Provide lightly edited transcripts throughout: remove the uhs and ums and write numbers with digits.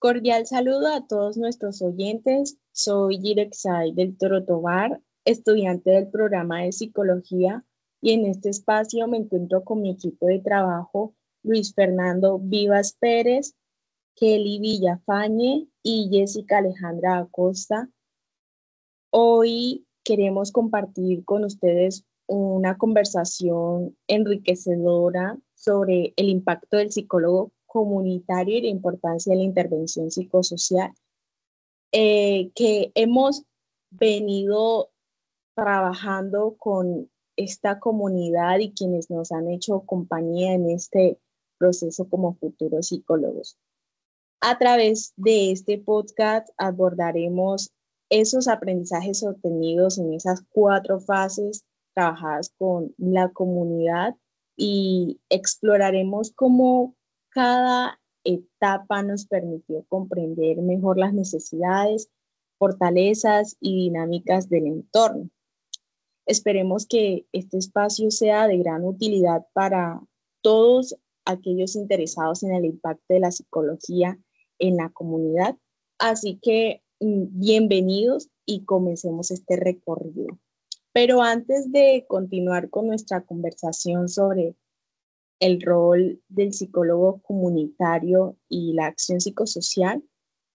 Cordial saludo a todos nuestros oyentes. Soy Yirexay del Toro Tobar, estudiante del programa de psicología, y en este espacio me encuentro con mi equipo de trabajo, Luis Fernando Vivas Pérez, Kelly Villafañe y Jessica Alejandra Acosta. Hoy queremos compartir con ustedes una conversación enriquecedora sobre el impacto del psicólogo comunitario y la importancia de la intervención psicosocial, que hemos venido trabajando con esta comunidad y quienes nos han hecho compañía en este proceso como futuros psicólogos. A través de este podcast abordaremos esos aprendizajes obtenidos en esas 4 fases trabajadas con la comunidad y exploraremos cómo cada etapa nos permitió comprender mejor las necesidades, fortalezas y dinámicas del entorno. Esperemos que este espacio sea de gran utilidad para todos aquellos interesados en el impacto de la psicología en la comunidad. Así que bienvenidos y comencemos este recorrido. Pero antes de continuar con nuestra conversación sobre el rol del psicólogo comunitario y la acción psicosocial,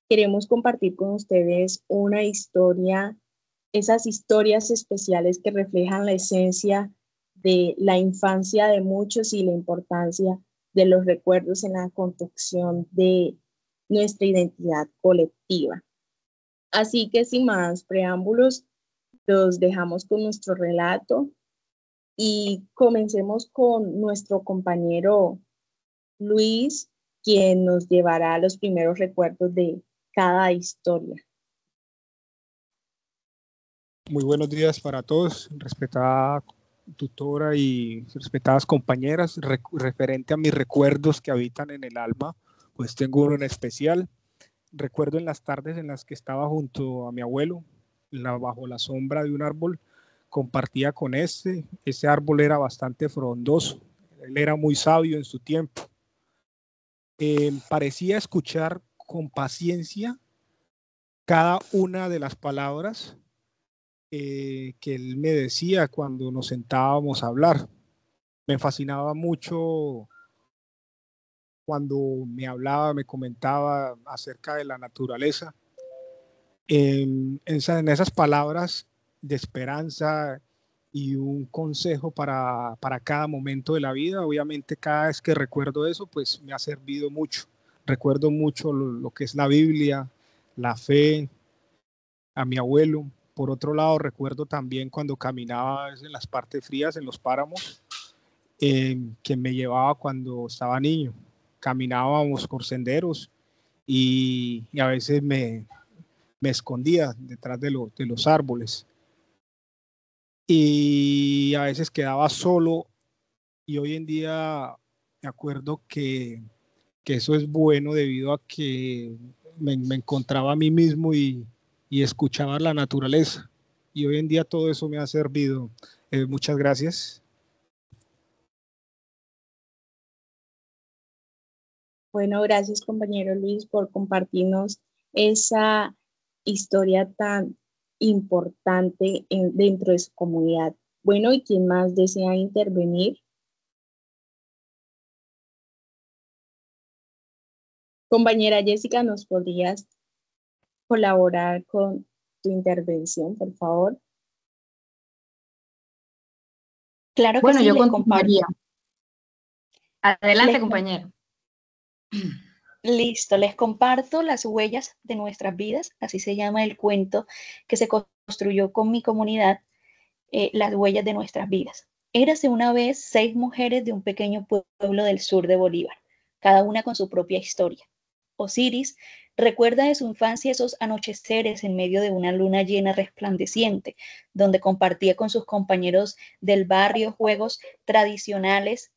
queremos compartir con ustedes una historia, esas historias especiales que reflejan la esencia de la infancia de muchos y la importancia de los recuerdos en la construcción de nuestra identidad colectiva. Así que sin más preámbulos, los dejamos con nuestro relato y comencemos con nuestro compañero Luis, quien nos llevará a los primeros recuerdos de cada historia. Muy buenos días para todos, respetada tutora y respetadas compañeras. Referente a mis recuerdos que habitan en el alma, pues tengo uno en especial. Recuerdo en las tardes en las que estaba junto a mi abuelo, bajo la sombra de un árbol, compartía con ese árbol era bastante frondoso, él era muy sabio en su tiempo. Parecía escuchar con paciencia cada una de las palabras que él me decía cuando nos sentábamos a hablar. Me fascinaba mucho cuando me hablaba, me comentaba acerca de la naturaleza. En esas palabras de esperanza y un consejo para cada momento de la vida. Obviamente cada vez que recuerdo eso, pues me ha servido mucho. Recuerdo mucho lo que es la Biblia, la fe, a mi abuelo. Por otro lado, recuerdo también cuando caminaba en las partes frías, en los páramos, que me llevaba cuando estaba niño. Caminábamos por senderos y a veces me escondía detrás de los árboles. Y a veces quedaba solo, y hoy en día me acuerdo que eso es bueno debido a que me encontraba a mí mismo y escuchaba la naturaleza. Y hoy en día todo eso me ha servido. Muchas gracias. Bueno, gracias compañero Luis por compartirnos esa historia tan importante dentro de su comunidad. Bueno, ¿y quién más desea intervenir? Compañera Jessica, ¿nos podrías colaborar con tu intervención, por favor? Claro que Bueno, sí, yo les comparto. Adelante, compañero. Listo, les comparto Las huellas de nuestras vidas, así se llama el cuento que se construyó con mi comunidad, Las huellas de nuestras vidas. Érase una vez 6 mujeres de un pequeño pueblo del sur de Bolívar, cada una con su propia historia. Osiris recuerda de su infancia esos anocheceres en medio de una luna llena resplandeciente, donde compartía con sus compañeros del barrio juegos tradicionales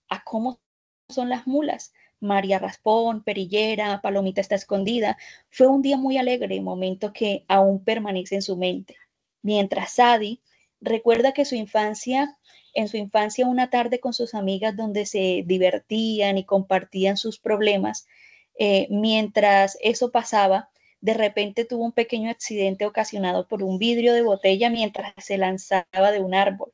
a cómo son las mulas. María Raspón, Perillera, Palomita está escondida. Fue un día muy alegre, momento que aún permanece en su mente. Mientras Sadi recuerda que su infancia en su infancia una tarde con sus amigas donde se divertían y compartían sus problemas. Mientras eso pasaba, de repente tuvo un pequeño accidente ocasionado por un vidrio de botella mientras se lanzaba de un árbol.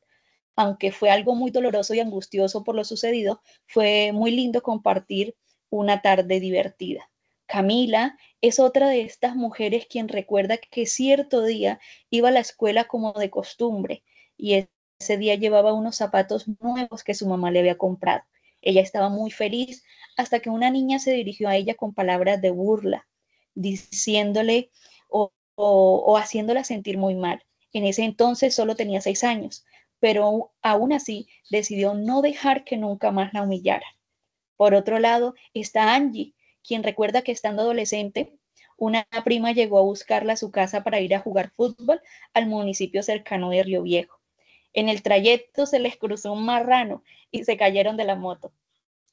Aunque fue algo muy doloroso y angustioso por lo sucedido, fue muy lindo compartir una tarde divertida. Camila es otra de estas mujeres quien recuerda que cierto día iba a la escuela como de costumbre y ese día llevaba unos zapatos nuevos que su mamá le había comprado. Ella estaba muy feliz hasta que una niña se dirigió a ella con palabras de burla, diciéndole o haciéndola sentir muy mal. En ese entonces solo tenía 6 años, pero aún así decidió no dejar que nunca más la humillara. Por otro lado está Angie, quien recuerda que estando adolescente, una prima llegó a buscarla a su casa para ir a jugar fútbol al municipio cercano de Río Viejo. En el trayecto se les cruzó un marrano y se cayeron de la moto.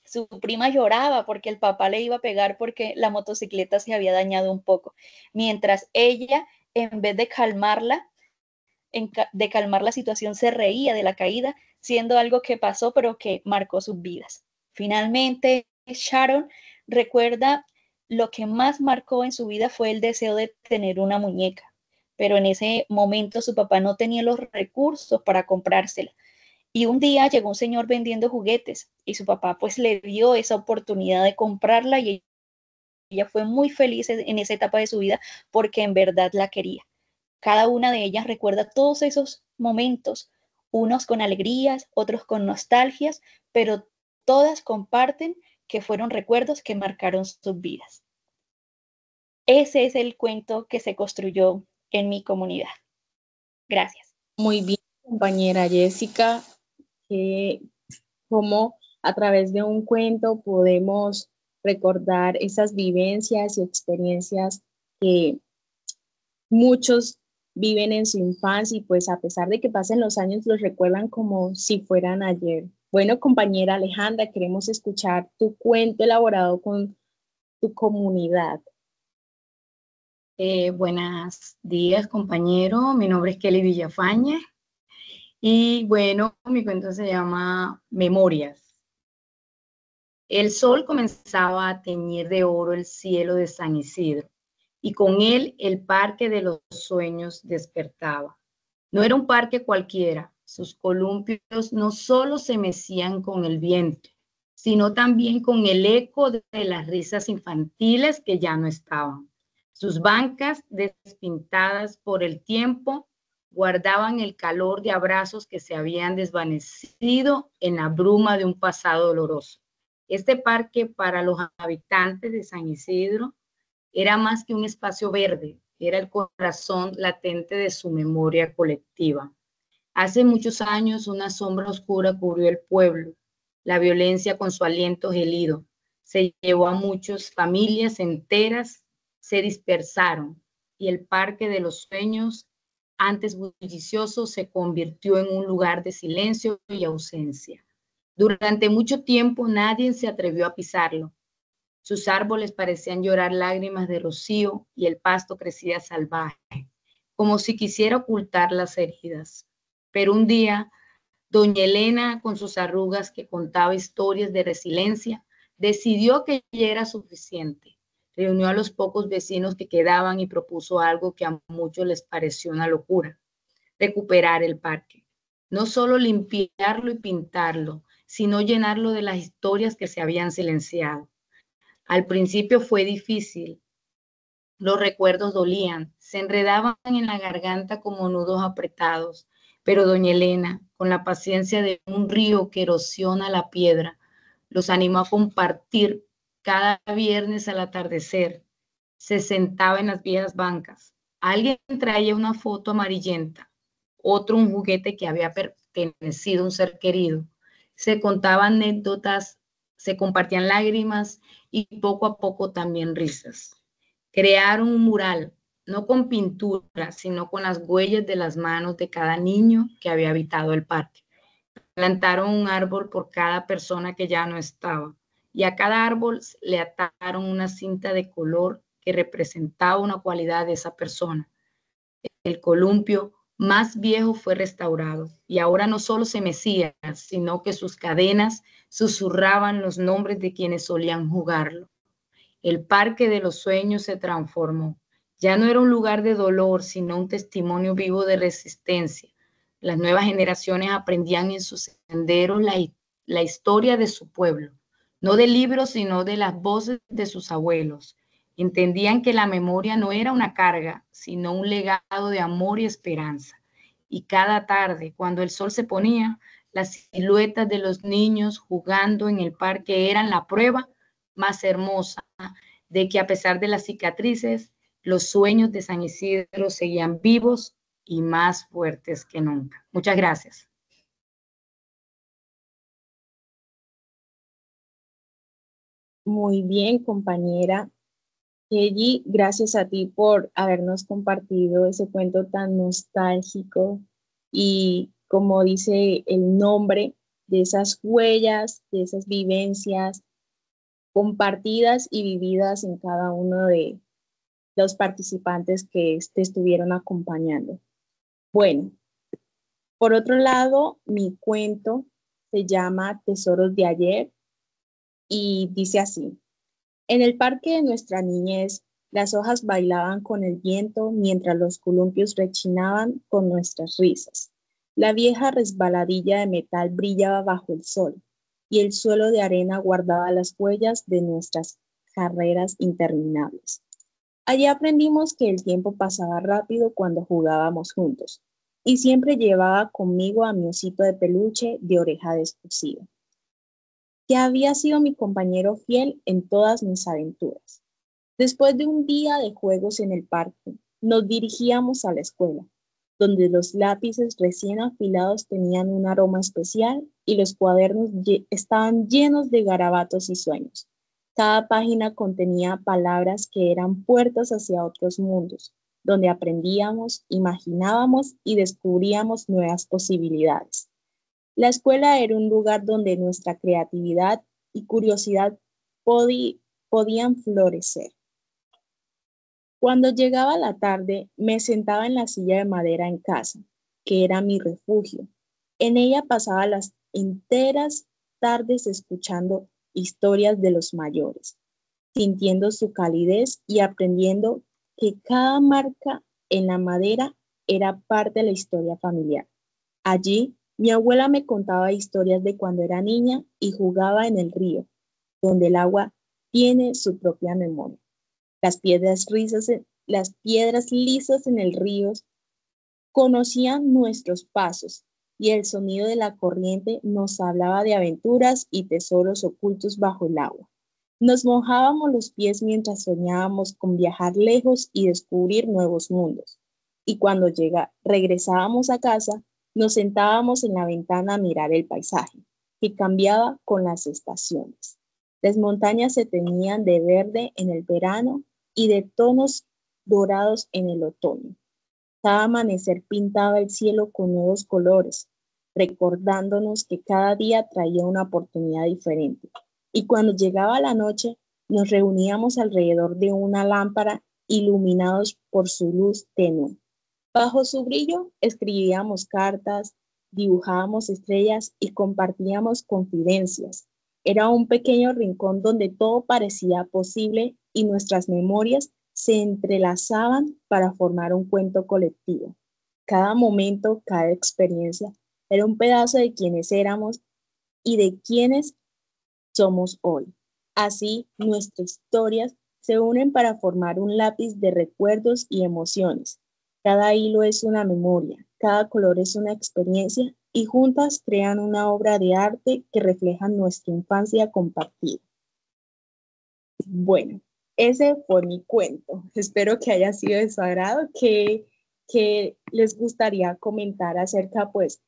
Su prima lloraba porque el papá le iba a pegar porque la motocicleta se había dañado un poco, mientras ella, en vez de calmar la situación, se reía de la caída, siendo algo que pasó pero que marcó sus vidas. Finalmente, Sharon recuerda lo que más marcó en su vida fue el deseo de tener una muñeca, pero en ese momento su papá no tenía los recursos para comprársela. Y un día llegó un señor vendiendo juguetes y su papá pues le dio esa oportunidad de comprarla y ella fue muy feliz en esa etapa de su vida porque en verdad la quería. Cada una de ellas recuerda todos esos momentos, unos con alegrías, otros con nostalgias, pero todas comparten que fueron recuerdos que marcaron sus vidas. Ese es el cuento que se construyó en mi comunidad. Gracias. Muy bien, compañera Jessica, que cómo a través de un cuento podemos recordar esas vivencias y experiencias que muchos viven en su infancia y pues a pesar de que pasen los años los recuerdan como si fueran ayer. Bueno, compañera Alejandra, queremos escuchar tu cuento elaborado con tu comunidad. Buenos días, compañero. Mi nombre es Kelly Villafañe y bueno, mi cuento se llama Memorias. El sol comenzaba a teñir de oro el cielo de San Isidro y con él el parque de los sueños despertaba. No era un parque cualquiera, sus columpios no solo se mecían con el viento, sino también con el eco de las risas infantiles que ya no estaban. Sus bancas despintadas por el tiempo guardaban el calor de abrazos que se habían desvanecido en la bruma de un pasado doloroso. Este parque para los habitantes de San Isidro era más que un espacio verde, era el corazón latente de su memoria colectiva. Hace muchos años una sombra oscura cubrió el pueblo. La violencia con su aliento gelido se llevó a muchas familias enteras, se dispersaron y el parque de los sueños, antes bullicioso, se convirtió en un lugar de silencio y ausencia. Durante mucho tiempo nadie se atrevió a pisarlo. Sus árboles parecían llorar lágrimas de rocío y el pasto crecía salvaje, como si quisiera ocultar las heridas. Pero un día, doña Elena, con sus arrugas que contaba historias de resiliencia, decidió que ya era suficiente. Reunió a los pocos vecinos que quedaban y propuso algo que a muchos les pareció una locura: recuperar el parque. No solo limpiarlo y pintarlo, sino llenarlo de las historias que se habían silenciado. Al principio fue difícil. Los recuerdos dolían, se enredaban en la garganta como nudos apretados, pero doña Elena, con la paciencia de un río que erosiona la piedra, los animó a compartir. Cada viernes al atardecer se sentaba en las viejas bancas. Alguien traía una foto amarillenta, otro un juguete que había pertenecido a un ser querido. Se contaban anécdotas, se compartían lágrimas y poco a poco también risas. Crearon un mural, no con pintura, sino con las huellas de las manos de cada niño que había habitado el parque. Plantaron un árbol por cada persona que ya no estaba, y a cada árbol le ataron una cinta de color que representaba una cualidad de esa persona. El columpio más viejo fue restaurado, y ahora no solo se mecía, sino que sus cadenas susurraban los nombres de quienes solían jugarlo. El parque de los sueños se transformó. Ya no era un lugar de dolor, sino un testimonio vivo de resistencia. Las nuevas generaciones aprendían en sus senderos la historia de su pueblo, no de libros, sino de las voces de sus abuelos. Entendían que la memoria no era una carga, sino un legado de amor y esperanza. Y cada tarde, cuando el sol se ponía, las siluetas de los niños jugando en el parque eran la prueba más hermosa de que, a pesar de las cicatrices, los sueños de San Isidro seguían vivos y más fuertes que nunca. Muchas gracias. Muy bien, compañera Kelly, gracias a ti por habernos compartido ese cuento tan nostálgico y, como dice el nombre, de esas huellas, de esas vivencias compartidas y vividas en cada uno de los participantes que te estuvieron acompañando. Bueno, por otro lado, mi cuento se llama Tesoros de ayer y dice así: en el parque de nuestra niñez, las hojas bailaban con el viento mientras los columpios rechinaban con nuestras risas. La vieja resbaladilla de metal brillaba bajo el sol y el suelo de arena guardaba las huellas de nuestras carreras interminables. Allí aprendimos que el tiempo pasaba rápido cuando jugábamos juntos y siempre llevaba conmigo a mi osito de peluche de oreja descosida, que había sido mi compañero fiel en todas mis aventuras. Después de un día de juegos en el parque, nos dirigíamos a la escuela, donde los lápices recién afilados tenían un aroma especial y los cuadernos estaban llenos de garabatos y sueños. Cada página contenía palabras que eran puertas hacia otros mundos, donde aprendíamos, imaginábamos y descubríamos nuevas posibilidades. La escuela era un lugar donde nuestra creatividad y curiosidad podían florecer. Cuando llegaba la tarde, me sentaba en la silla de madera en casa, que era mi refugio. En ella pasaba las enteras tardes escuchando historias de los mayores, sintiendo su calidez y aprendiendo que cada marca en la madera era parte de la historia familiar. Allí, mi abuela me contaba historias de cuando era niña y jugaba en el río, donde el agua tiene su propia memoria. Las piedras lisas en el río conocían nuestros pasos y el sonido de la corriente nos hablaba de aventuras y tesoros ocultos bajo el agua. Nos mojábamos los pies mientras soñábamos con viajar lejos y descubrir nuevos mundos. Y cuando regresábamos a casa, nos sentábamos en la ventana a mirar el paisaje, que cambiaba con las estaciones. Las montañas se teñían de verde en el verano y de tonos dorados en el otoño. Cada amanecer pintaba el cielo con nuevos colores, recordándonos que cada día traía una oportunidad diferente. Y cuando llegaba la noche, nos reuníamos alrededor de una lámpara, iluminados por su luz tenue. Bajo su brillo escribíamos cartas, dibujábamos estrellas y compartíamos confidencias. Era un pequeño rincón donde todo parecía posible y nuestras memorias se entrelazaban para formar un cuento colectivo. Cada momento, cada experiencia era un pedazo de quienes éramos y de quienes somos hoy. Así, nuestras historias se unen para formar un lápiz de recuerdos y emociones. Cada hilo es una memoria, cada color es una experiencia y juntas crean una obra de arte que refleja nuestra infancia compartida. Bueno, ese fue mi cuento. Espero que haya sido de su agrado, que les gustaría comentar acerca, pues,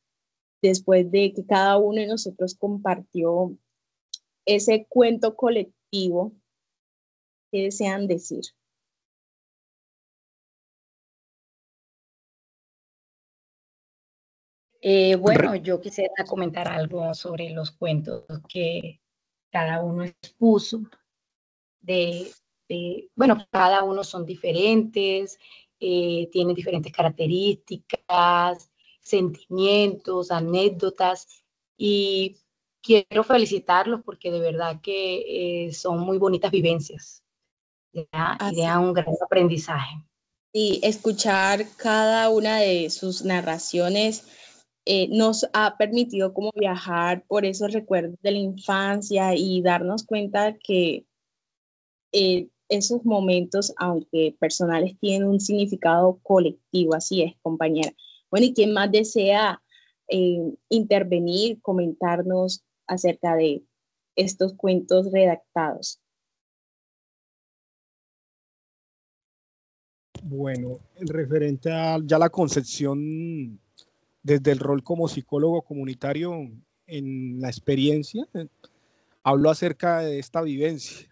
después de que cada uno de nosotros compartió ese cuento colectivo, ¿qué desean decir? Bueno, yo quisiera comentar algo sobre los cuentos que cada uno expuso. Bueno, cada uno son diferentes tienen diferentes características, sentimientos, anécdotas, y quiero felicitarlos porque de verdad que son muy bonitas vivencias, ¿ya? Y Así, dejan un gran aprendizaje. y escuchar cada una de sus narraciones nos ha permitido como viajar por esos recuerdos de la infancia y darnos cuenta que esos momentos, aunque personales, tienen un significado colectivo. Así es, compañera. Bueno, ¿y quién más desea intervenir, comentarnos acerca de estos cuentos redactados? Bueno, en referente a ya la concepción desde el rol como psicólogo comunitario en la experiencia, hablo acerca de esta vivencia.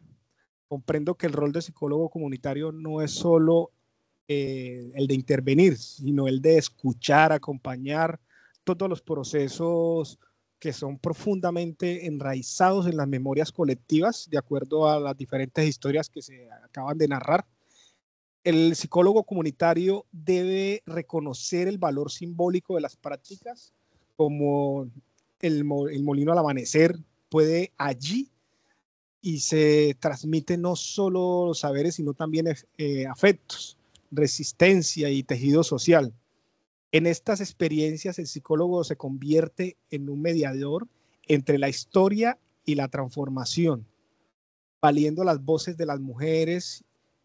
Comprendo que el rol de psicólogo comunitario no es solo el de intervenir, sino el de escuchar, acompañar todos los procesos que son profundamente enraizados en las memorias colectivas, de acuerdo a las diferentes historias que se acaban de narrar. El psicólogo comunitario debe reconocer el valor simbólico de las prácticas, como el molino al amanecer puede allí y se transmite no solo saberes, sino también afectos, resistencia y tejido social. En estas experiencias, el psicólogo se convierte en un mediador entre la historia y la transformación, valiendo las voces de las mujeres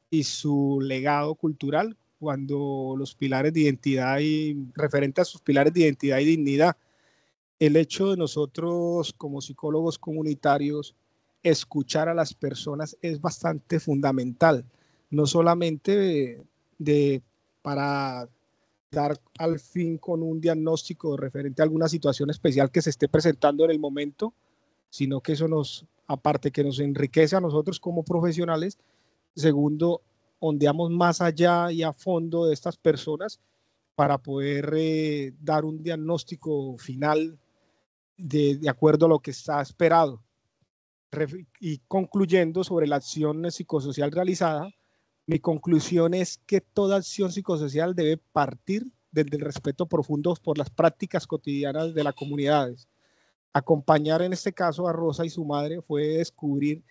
y su legado cultural cuando los pilares de identidad y referente a sus pilares de identidad y dignidad. El hecho de nosotros como psicólogos comunitarios escuchar a las personas es bastante fundamental, no solamente para dar al fin con un diagnóstico referente a alguna situación especial que se esté presentando en el momento, sino que eso nos, aparte que nos enriquece a nosotros como profesionales, segundo, ondeamos más allá y a fondo de estas personas para poder dar un diagnóstico final de acuerdo a lo que está esperado. Y concluyendo sobre la acción psicosocial realizada, mi conclusión es que toda acción psicosocial debe partir desde el respeto profundo por las prácticas cotidianas de las comunidades. Acompañar en este caso a Rosa y su madre fue descubrir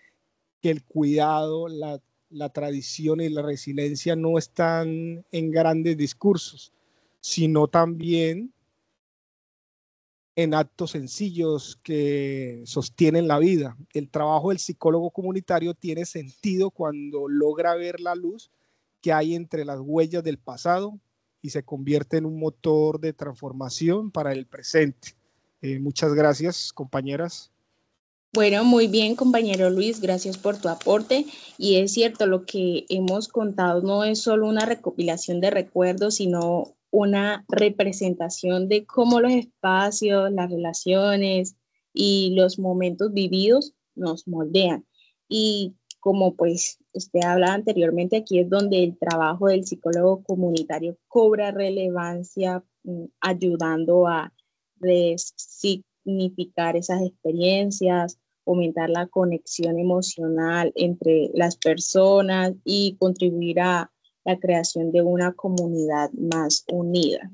que el cuidado, la tradición y la resiliencia no están en grandes discursos, sino también en actos sencillos que sostienen la vida. El trabajo del psicólogo comunitario tiene sentido cuando logra ver la luz que hay entre las huellas del pasado y se convierte en un motor de transformación para el presente. Muchas gracias, compañeras. Bueno, muy bien, compañero Luis, gracias por tu aporte. Y es cierto, lo que hemos contado no es solo una recopilación de recuerdos, sino una representación de cómo los espacios, las relaciones y los momentos vividos nos moldean. Y como pues usted hablaba anteriormente, aquí es donde el trabajo del psicólogo comunitario cobra relevancia, ayudando a resignificar esas experiencias, fomentar la conexión emocional entre las personas y contribuir a la creación de una comunidad más unida.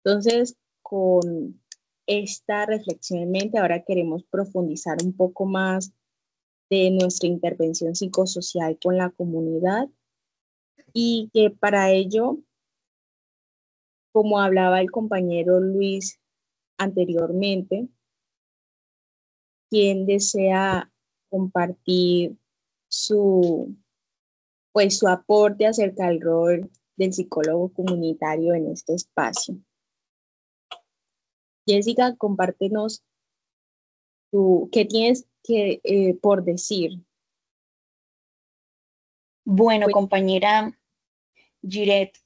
Entonces, con esta reflexión en mente, ahora queremos profundizar un poco más de nuestra intervención psicosocial con la comunidad y que para ello, como hablaba el compañero Luis anteriormente, quien desea compartir su, pues, su aporte acerca del rol del psicólogo comunitario en este espacio. Jessica, compártenos qué tienes por decir. Bueno, compañera Giret,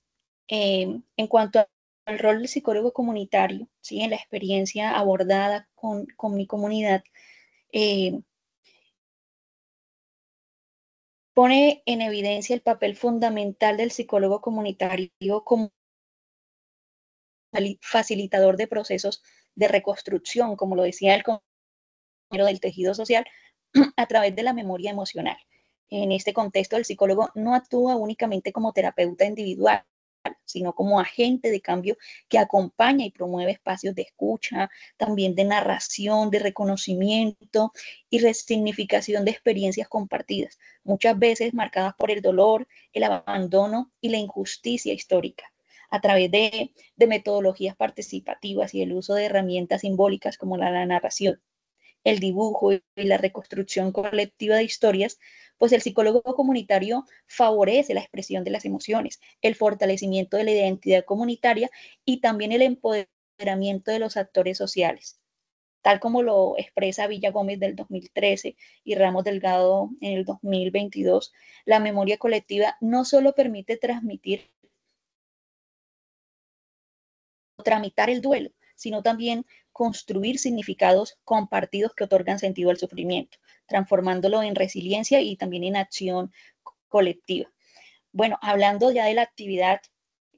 en cuanto al rol del psicólogo comunitario, ¿sí? En la experiencia abordada con mi comunidad, pone en evidencia el papel fundamental del psicólogo comunitario como facilitador de procesos de reconstrucción, como lo decía el compañero del tejido social, a través de la memoria emocional. En este contexto, el psicólogo no actúa únicamente como terapeuta individual, sino como agente de cambio que acompaña y promueve espacios de escucha, también de narración, de reconocimiento y resignificación de experiencias compartidas, muchas veces marcadas por el dolor, el abandono y la injusticia histórica, a través de metodologías participativas y el uso de herramientas simbólicas como la narración, el dibujo y la reconstrucción colectiva de historias, pues el psicólogo comunitario favorece la expresión de las emociones, el fortalecimiento de la identidad comunitaria y también el empoderamiento de los actores sociales, tal como lo expresa Villa Gómez del 2013 y Ramos Delgado en el 2022. La memoria colectiva no solo permite transmitir o tramitar el duelo, sino también construir significados compartidos que otorgan sentido al sufrimiento, transformándolo en resiliencia y también en acción colectiva. Bueno, hablando ya de la actividad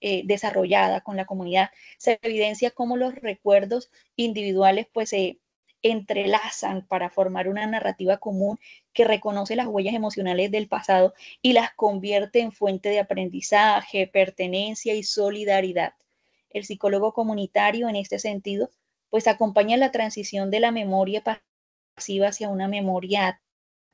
desarrollada con la comunidad, se evidencia cómo los recuerdos individuales pues se entrelazan para formar una narrativa común que reconoce las huellas emocionales del pasado y las convierte en fuente de aprendizaje, pertenencia y solidaridad. El psicólogo comunitario en este sentido pues acompaña la transición de la memoria pasiva hacia una memoria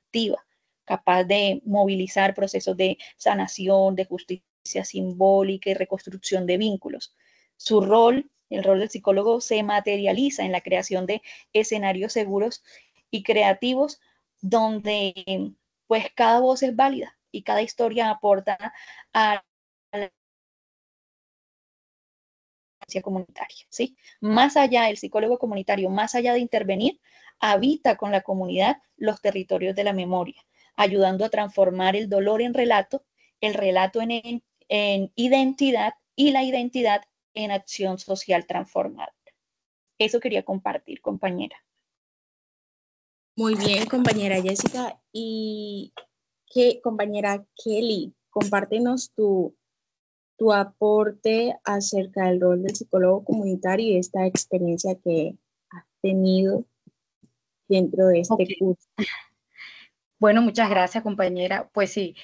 activa, capaz de movilizar procesos de sanación, de justicia simbólica y reconstrucción de vínculos. Su rol, el rol del psicólogo, se materializa en la creación de escenarios seguros y creativos donde pues cada voz es válida y cada historia aporta a la comunitaria, ¿sí? Más allá, el psicólogo comunitario, más allá de intervenir, habita con la comunidad los territorios de la memoria, ayudando a transformar el dolor en relato, el relato en identidad y la identidad en acción social transformada. Eso quería compartir, compañera. Muy bien, compañera Jessica. Y compañera Kelly, compártenos tu aporte acerca del rol del psicólogo comunitario y esta experiencia que has tenido dentro de este curso. Bueno, muchas gracias, compañera. Pues sí,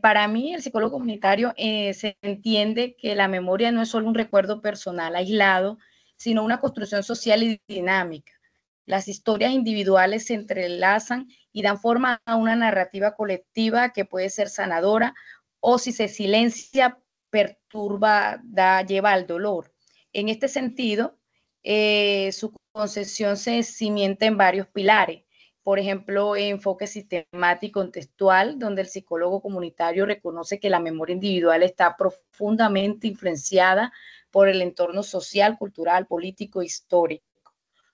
para mí el psicólogo comunitario se entiende que la memoria no es solo un recuerdo personal aislado, sino una construcción social y dinámica. Las historias individuales se entrelazan y dan forma a una narrativa colectiva que puede ser sanadora o, si se silencia, perturba, lleva al dolor. En este sentido, su concepción se cimienta en varios pilares. Por ejemplo, enfoque sistemático contextual, donde el psicólogo comunitario reconoce que la memoria individual está profundamente influenciada por el entorno social, cultural, político, histórico.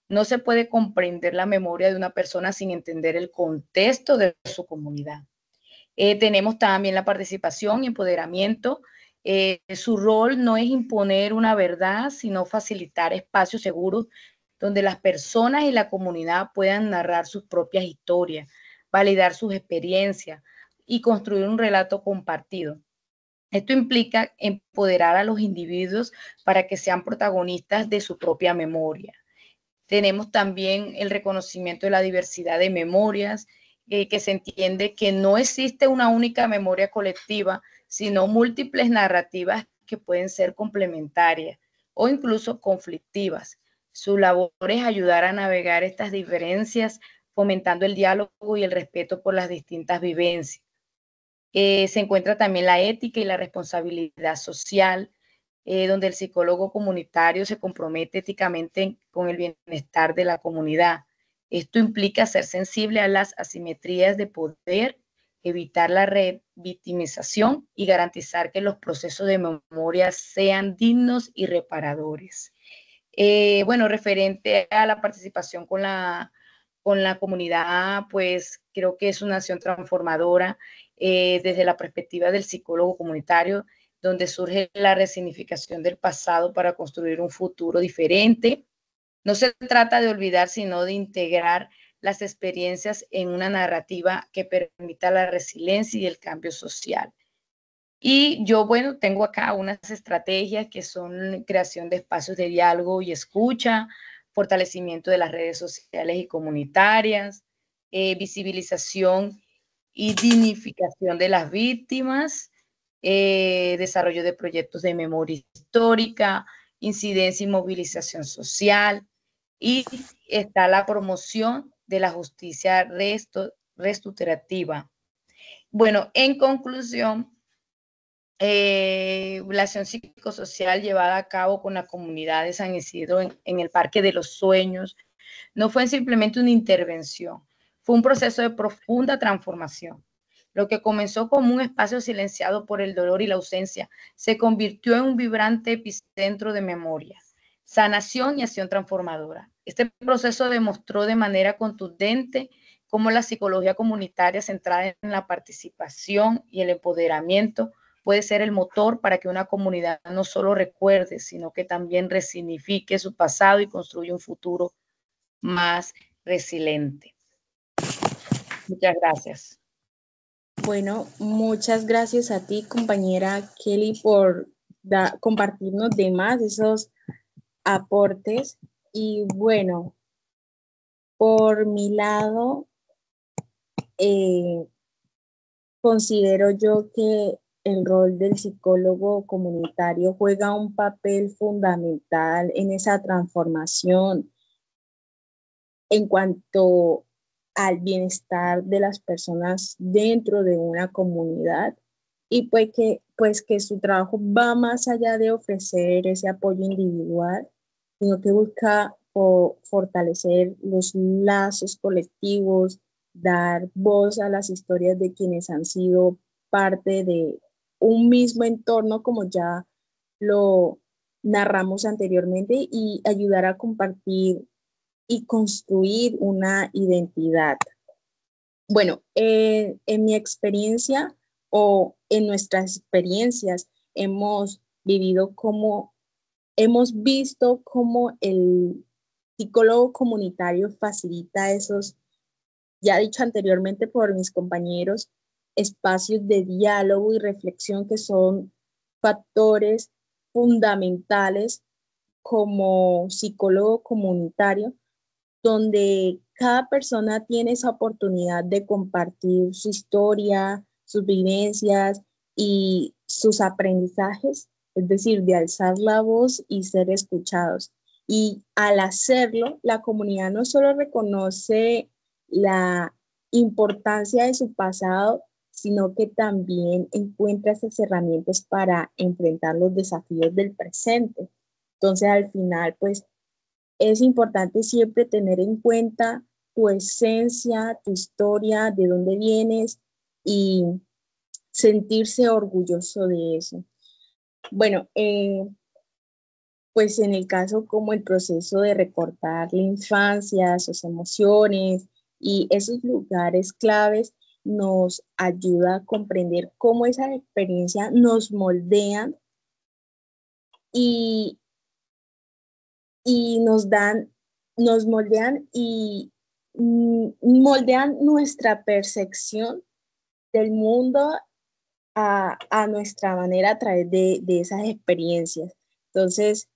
No se puede comprender la memoria de una persona sin entender el contexto de su comunidad. Tenemos también la participación y empoderamiento. Su rol no es imponer una verdad, sino facilitar espacios seguros donde las personas y la comunidad puedan narrar sus propias historias, validar sus experiencias y construir un relato compartido. Esto implica empoderar a los individuos para que sean protagonistas de su propia memoria. Tenemos también el reconocimiento de la diversidad de memorias, que se entiende que no existe una única memoria colectiva, sino múltiples narrativas que pueden ser complementarias o incluso conflictivas. Su labor es ayudar a navegar estas diferencias, fomentando el diálogo y el respeto por las distintas vivencias. Se encuentra también la ética y la responsabilidad social, donde el psicólogo comunitario se compromete éticamente con el bienestar de la comunidad. Esto implica ser sensible a las asimetrías de poder, evitar la revictimización y garantizar que los procesos de memoria sean dignos y reparadores. Bueno, referente a la participación con la comunidad, pues creo que es una acción transformadora desde la perspectiva del psicólogo comunitario, donde surge la resignificación del pasado para construir un futuro diferente. No se trata de olvidar, sino de integrar las experiencias en una narrativa que permita la resiliencia y el cambio social. Y yo, bueno, tengo acá unas estrategias que son creación de espacios de diálogo y escucha, fortalecimiento de las redes sociales y comunitarias, visibilización y dignificación de las víctimas, desarrollo de proyectos de memoria histórica, incidencia y movilización social, y está la promoción de la justicia restaurativa. Bueno, en conclusión, la acción psicosocial llevada a cabo con la comunidad de San Isidro en el Parque de los Sueños no fue simplemente una intervención, fue un proceso de profunda transformación. Lo que comenzó como un espacio silenciado por el dolor y la ausencia se convirtió en un vibrante epicentro de memoria, sanación y acción transformadora. Este proceso demostró de manera contundente cómo la psicología comunitaria centrada en la participación y el empoderamiento puede ser el motor para que una comunidad no solo recuerde, sino que también resignifique su pasado y construya un futuro más resiliente. Muchas gracias. Bueno, muchas gracias a ti, compañera Kelly, por compartirnos de más esos aportes. Y bueno, por mi lado, considero yo que el rol del psicólogo comunitario juega un papel fundamental en esa transformación en cuanto al bienestar de las personas dentro de una comunidad, y pues que su trabajo va más allá de ofrecer ese apoyo individual, sino que busca fortalecer los lazos colectivos, dar voz a las historias de quienes han sido parte de un mismo entorno, como ya lo narramos anteriormente, y ayudar a compartir y construir una identidad. Bueno, en mi experiencia o en nuestras experiencias hemos visto cómo el psicólogo comunitario facilita esos, ya dicho anteriormente por mis compañeros, espacios de diálogo y reflexión que son factores fundamentales como psicólogo comunitario, donde cada persona tiene esa oportunidad de compartir su historia, sus vivencias y sus aprendizajes, es decir, de alzar la voz y ser escuchados. Y al hacerlo, la comunidad no solo reconoce la importancia de su pasado, sino que también encuentra esas herramientas para enfrentar los desafíos del presente. Entonces, al final, pues, es importante siempre tener en cuenta tu esencia, tu historia, de dónde vienes y sentirse orgulloso de eso. Bueno, pues en el caso como el proceso de recordar la infancia, sus emociones y esos lugares claves nos ayuda a comprender cómo esas experiencias nos moldean y nos moldean y moldean nuestra percepción del mundo a nuestra manera a través de esas experiencias. Entonces,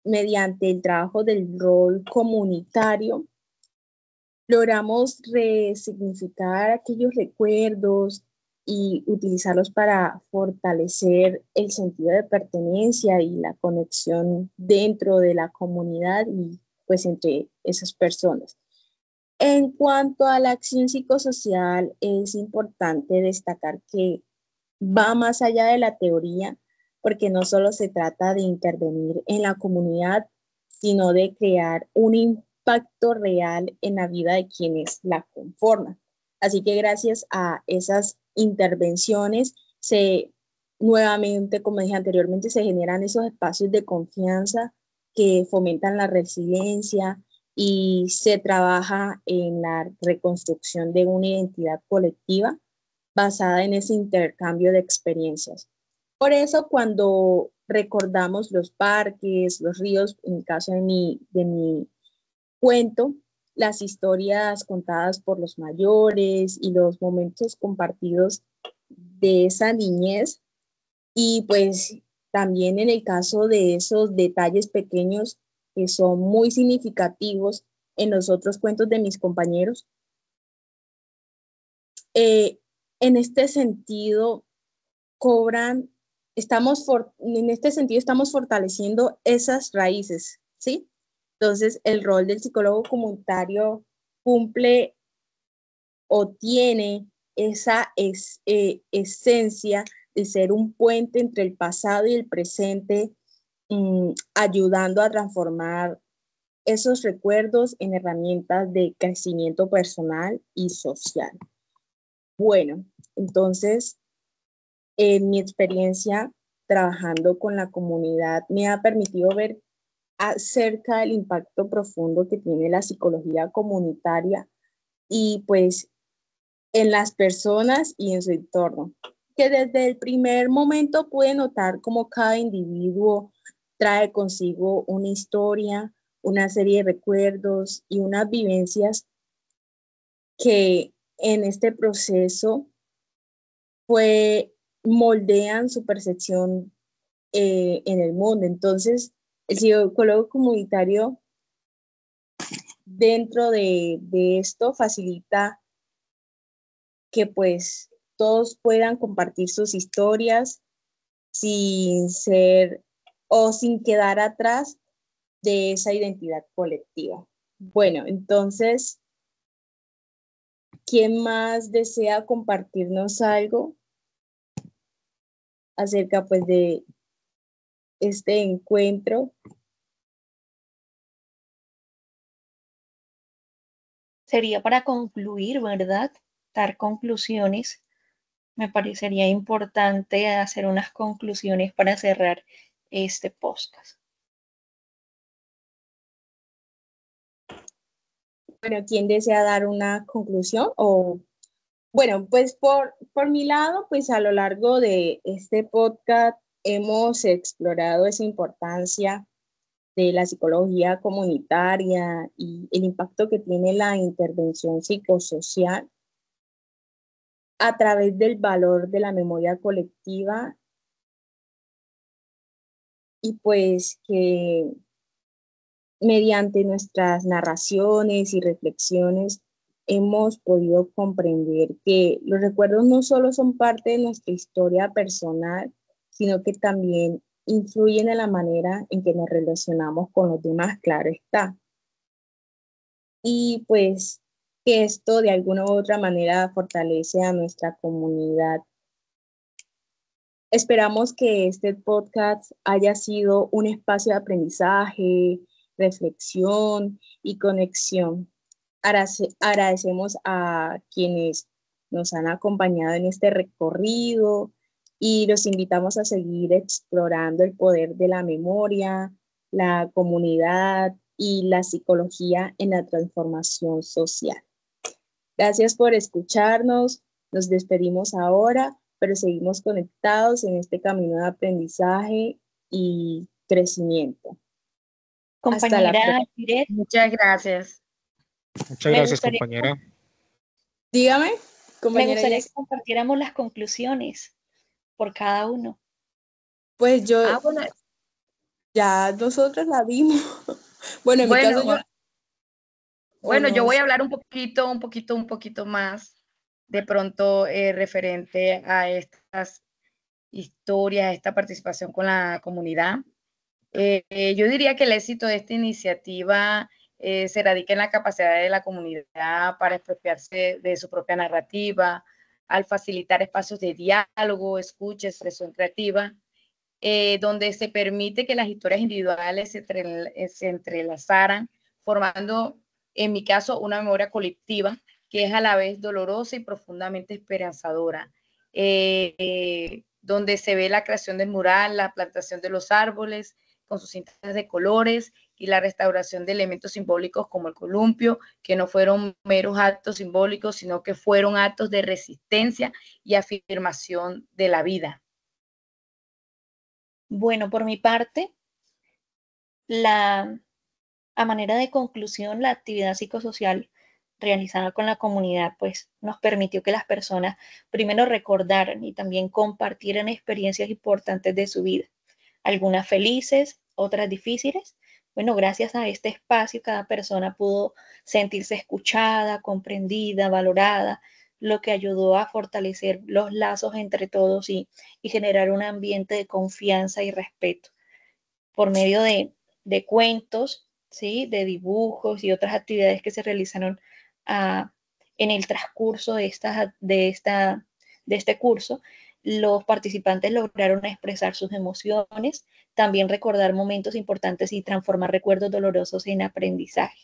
mediante el trabajo del rol comunitario, logramos resignificar aquellos recuerdos y utilizarlos para fortalecer el sentido de pertenencia y la conexión dentro de la comunidad y pues entre esas personas. En cuanto a la acción psicosocial, es importante destacar que va más allá de la teoría, porque no solo se trata de intervenir en la comunidad, sino de crear un impacto real en la vida de quienes la conforman. Así que gracias a esas intervenciones, nuevamente, como dije anteriormente, se generan esos espacios de confianza que fomentan la resiliencia y se trabaja en la reconstrucción de una identidad colectiva basada en ese intercambio de experiencias. Por eso, cuando recordamos los parques, los ríos, en el caso de mi cuento, las historias contadas por los mayores y los momentos compartidos de esa niñez, y pues también en el caso de esos detalles pequeños que son muy significativos en los otros cuentos de mis compañeros, en este sentido, cobran, en este sentido estamos fortaleciendo esas raíces, ¿sí? Entonces, el rol del psicólogo comunitario cumple o tiene esa esencia de ser un puente entre el pasado y el presente, ayudando a transformar esos recuerdos en herramientas de crecimiento personal y social. Bueno, entonces, en mi experiencia trabajando con la comunidad me ha permitido ver acerca del impacto profundo que tiene la psicología comunitaria y pues en las personas y en su entorno, que desde el primer momento pude notar cómo cada individuo trae consigo una historia, una serie de recuerdos y unas vivencias que en este proceso moldean su percepción en el mundo. Entonces, el psicólogo comunitario dentro de esto facilita que pues todos puedan compartir sus historias sin ser o sin quedar atrás de esa identidad colectiva. Bueno, entonces, ¿quién más desea compartirnos algo acerca pues de este encuentro? Sería para concluir, ¿verdad? Dar conclusiones. Me parecería importante hacer unas conclusiones para cerrar este podcast. Bueno, ¿quién desea dar una conclusión? O, bueno, pues por mi lado, pues a lo largo de este podcast hemos explorado esa importancia de la psicología comunitaria y el impacto que tiene la intervención psicosocial a través del valor de la memoria colectiva y pues que mediante nuestras narraciones y reflexiones hemos podido comprender que los recuerdos no solo son parte de nuestra historia personal, sino que también influyen en la manera en que nos relacionamos con los demás, claro está. Y pues que esto de alguna u otra manera fortalece a nuestra comunidad. Esperamos que este podcast haya sido un espacio de aprendizaje, reflexión y conexión. Agradecemos a quienes nos han acompañado en este recorrido y los invitamos a seguir explorando el poder de la memoria, la comunidad y la psicología en la transformación social. Gracias por escucharnos. Nos despedimos ahora, pero seguimos conectados en este camino de aprendizaje y crecimiento. Compañera Iret, muchas gracias. Muchas gracias, compañera. Dígame, compañera. Me gustaría que compartiéramos las conclusiones por cada uno. Pues yo, bueno, ya nosotros la vimos. Bueno, en mi caso yo... Bueno, yo voy a hablar un poquito más de pronto referente a estas historias, a esta participación con la comunidad. Yo diría que el éxito de esta iniciativa se radica en la capacidad de la comunidad para expropiarse de su propia narrativa, al facilitar espacios de diálogo, escucha, expresión creativa, donde se permite que las historias individuales se entrelazaran, formando, en mi caso, una memoria colectiva que es a la vez dolorosa y profundamente esperanzadora, donde se ve la creación del mural, la plantación de los árboles con sus cintas de colores y la restauración de elementos simbólicos como el columpio, que no fueron meros actos simbólicos, sino que fueron actos de resistencia y afirmación de la vida. Bueno, por mi parte, a manera de conclusión, la actividad psicosocial realizada con la comunidad, pues nos permitió que las personas primero recordaran y también compartieran experiencias importantes de su vida, algunas felices, otras difíciles. Bueno, gracias a este espacio cada persona pudo sentirse escuchada, comprendida, valorada, lo que ayudó a fortalecer los lazos entre todos y generar un ambiente de confianza y respeto por medio de cuentos, ¿sí? De dibujos y otras actividades que se realizaron en el transcurso de este curso. Los participantes lograron expresar sus emociones, también recordar momentos importantes y transformar recuerdos dolorosos en aprendizaje.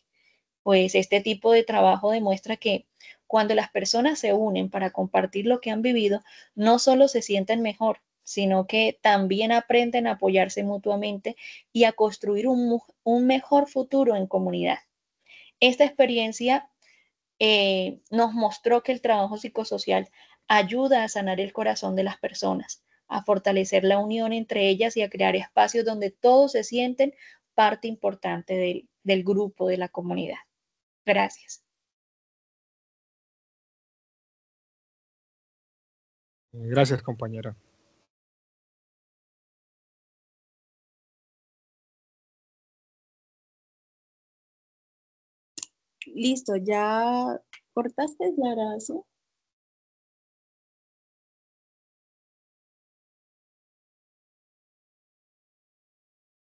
Pues este tipo de trabajo demuestra que cuando las personas se unen para compartir lo que han vivido, no solo se sienten mejor, sino que también aprenden a apoyarse mutuamente y a construir un mejor futuro en comunidad. Esta experiencia nos mostró que el trabajo psicosocial ayuda a sanar el corazón de las personas, a fortalecer la unión entre ellas y a crear espacios donde todos se sienten parte importante del grupo, de la comunidad. Gracias. Gracias, compañera. Listo, ¿ya cortaste la grabación?